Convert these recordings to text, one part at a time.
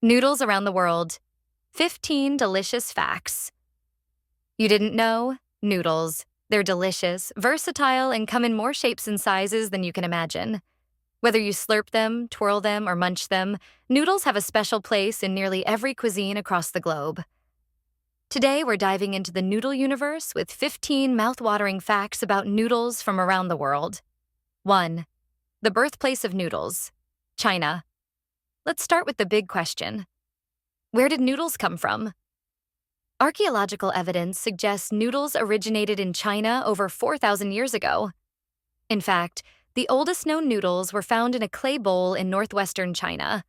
Noodles around the world. 15 delicious facts. You didn't know? Noodles. They're delicious, versatile, and come in more shapes and sizes than you can imagine. Whether you slurp them, twirl them, or munch them, noodles have a special place in nearly every cuisine across the globe. Today, we're diving into the noodle universe with 15 mouthwatering facts about noodles from around the world. 1. The birthplace of noodles. China. Let's start with the big question. Where did noodles come from? Archaeological evidence suggests noodles originated in China over 4,000 years ago. In fact, the oldest known noodles were found in a clay bowl in northwestern China,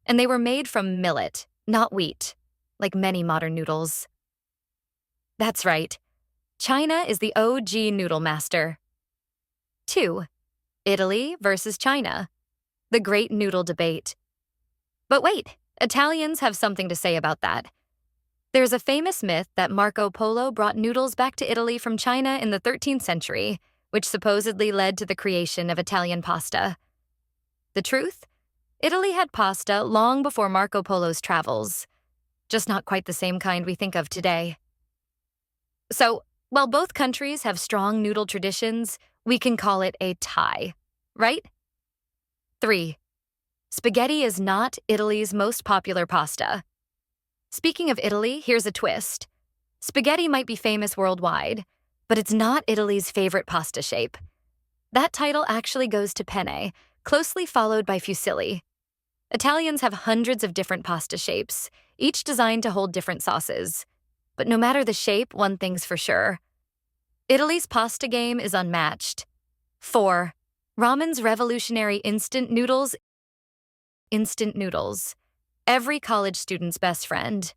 and they were made from millet, not wheat, like many modern noodles. That's right. China is the OG noodle master. 2. Italy versus China. The great noodle debate. But wait, Italians have something to say about that. There's a famous myth that Marco Polo brought noodles back to Italy from China in the 13th century, which supposedly led to the creation of Italian pasta. The truth? Italy had pasta long before Marco Polo's travels, just not quite the same kind we think of today. So, while both countries have strong noodle traditions, we can call it a tie, right? 3. Spaghetti is not Italy's most popular pasta. Speaking of Italy, here's a twist. Spaghetti might be famous worldwide, but it's not Italy's favorite pasta shape. That title actually goes to penne, closely followed by fusilli. Italians have hundreds of different pasta shapes, each designed to hold different sauces. But no matter the shape, one thing's for sure. Italy's pasta game is unmatched. 4. Ramen's revolutionary instant noodles. Instant noodles. Every college student's best friend.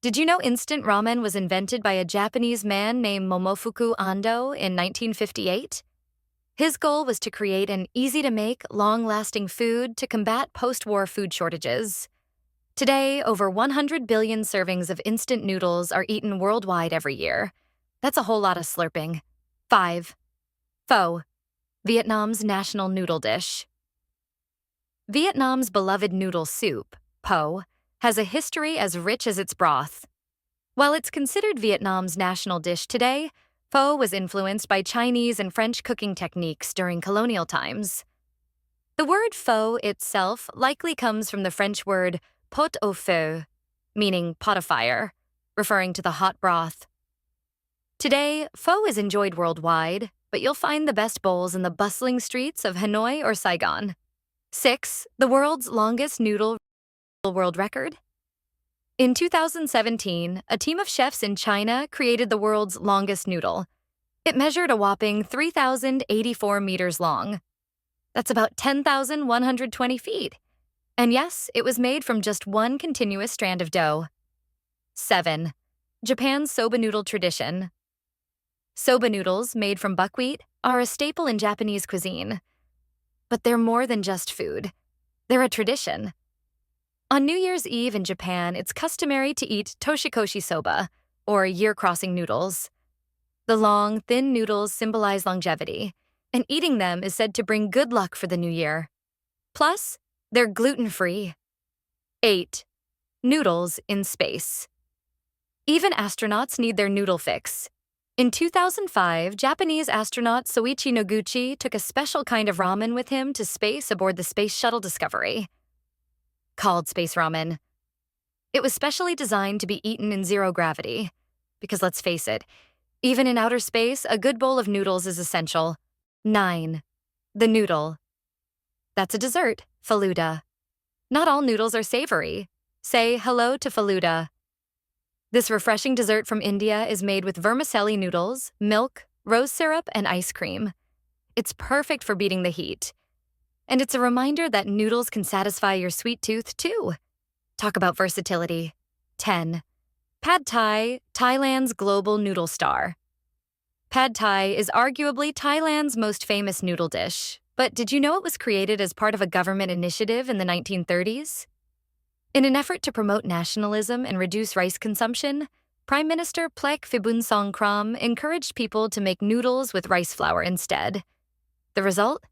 Did you know instant ramen was invented by a Japanese man named Momofuku Ando in 1958? His goal was to create an easy-to-make, long-lasting food to combat post-war food shortages. Today, over 100 billion servings of instant noodles are eaten worldwide every year. That's a whole lot of slurping. 5. Pho. Vietnam's national noodle dish. Vietnam's beloved noodle soup, pho, has a history as rich as its broth. While it's considered Vietnam's national dish today, pho was influenced by Chinese and French cooking techniques during colonial times. The word pho itself likely comes from the French word pot au feu, meaning pot of fire, referring to the hot broth. Today, pho is enjoyed worldwide, but you'll find the best bowls in the bustling streets of Hanoi or Saigon. 6. The world's longest noodle world record. In 2017, a team of chefs in China created the world's longest noodle. It measured a whopping 3,084 meters long. That's about 10,120 feet. And yes, it was made from just one continuous strand of dough. 7. Japan's soba noodle tradition. Soba noodles, made from buckwheat, are a staple in Japanese cuisine. But they're more than just food. They're a tradition. On New Year's Eve in Japan, it's customary to eat toshikoshi soba, or year-crossing noodles. The long, thin noodles symbolize longevity, and eating them is said to bring good luck for the new year. Plus, they're gluten-free. 8. Noodles in space. Even astronauts need their noodle fix. In 2005, Japanese astronaut Soichi Noguchi took a special kind of ramen with him to space aboard the Space Shuttle Discovery. Called space ramen. It was specially designed to be eaten in zero gravity. Because let's face it, even in outer space, a good bowl of noodles is essential. 9. The noodle. That's a dessert, faluda. Not all noodles are savory. Say hello to faluda. This refreshing dessert from India is made with vermicelli noodles, milk, rose syrup, and ice cream. It's perfect for beating the heat. And it's a reminder that noodles can satisfy your sweet tooth, too. Talk about versatility. 10. Pad Thai, Thailand's global noodle star. Pad Thai is arguably Thailand's most famous noodle dish, but did you know it was created as part of a government initiative in the 1930s? In an effort to promote nationalism and reduce rice consumption, Prime Minister Plek Phibunsongkhram encouraged people to make noodles with rice flour instead. The result?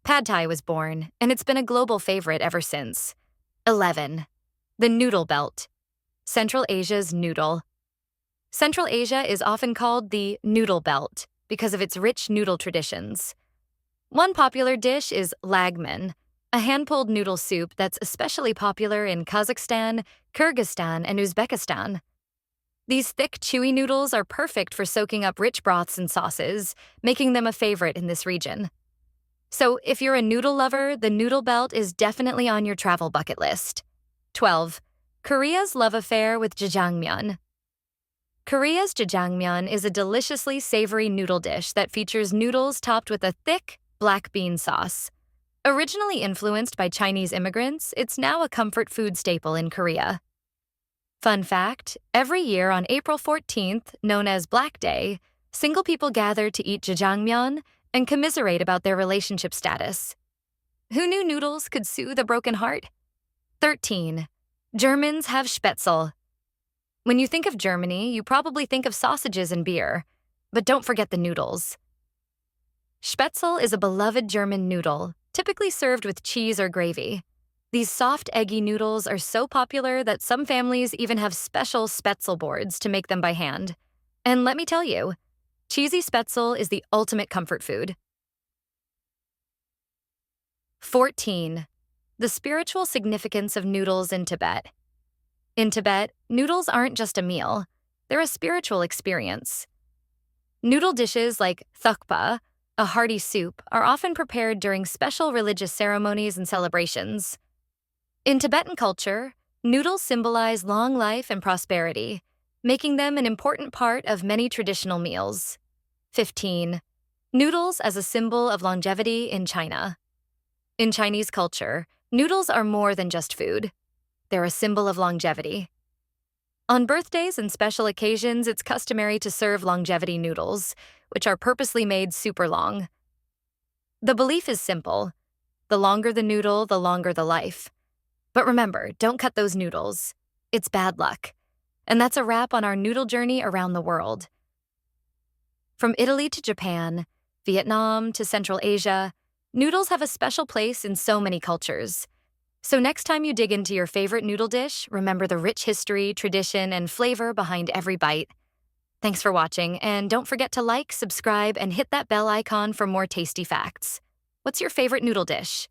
Pad Thai was born, and it's been a global favorite ever since. 11. The Noodle Belt, Central Asia's noodle. Central Asia is often called the Noodle Belt because of its rich noodle traditions. One popular dish is lagman, a hand-pulled noodle soup that's especially popular in Kazakhstan, Kyrgyzstan, and Uzbekistan. These thick, chewy noodles are perfect for soaking up rich broths and sauces, making them a favorite in this region. So if you're a noodle lover, the Noodle Belt is definitely on your travel bucket list. 12. Korea's love affair with jjajangmyeon. Korea's jjajangmyeon is a deliciously savory noodle dish that features noodles topped with a thick, black bean sauce. Originally influenced by Chinese immigrants, it's now a comfort food staple in Korea. Fun fact, every year on April 14th, known as Black Day, single people gather to eat jjajangmyeon and commiserate about their relationship status. Who knew noodles could soothe a broken heart? 13. Germans have Spätzle. When you think of Germany, you probably think of sausages and beer, but don't forget the noodles. Spätzle is a beloved German noodle, typically served with cheese or gravy. These soft, eggy noodles are so popular that some families even have special Spätzle boards to make them by hand. And let me tell you, cheesy Spätzle is the ultimate comfort food. 14. The spiritual significance of noodles in Tibet. In Tibet, noodles aren't just a meal, they're a spiritual experience. Noodle dishes like thukpa, a hearty soup, are often prepared during special religious ceremonies and celebrations. In Tibetan culture, noodles symbolize long life and prosperity, making them an important part of many traditional meals. 15. Noodles as a symbol of longevity in China. In Chinese culture, noodles are more than just food. They're a symbol of longevity. On birthdays and special occasions, it's customary to serve longevity noodles, which are purposely made super long. The belief is simple. The longer the noodle, the longer the life. But remember, don't cut those noodles. It's bad luck. And that's a wrap on our noodle journey around the world. From Italy to Japan, Vietnam to Central Asia, noodles have a special place in so many cultures. So next time you dig into your favorite noodle dish, remember the rich history, tradition, and flavor behind every bite. Thanks for watching, and don't forget to like, subscribe, and hit that bell icon for more tasty facts. What's your favorite noodle dish?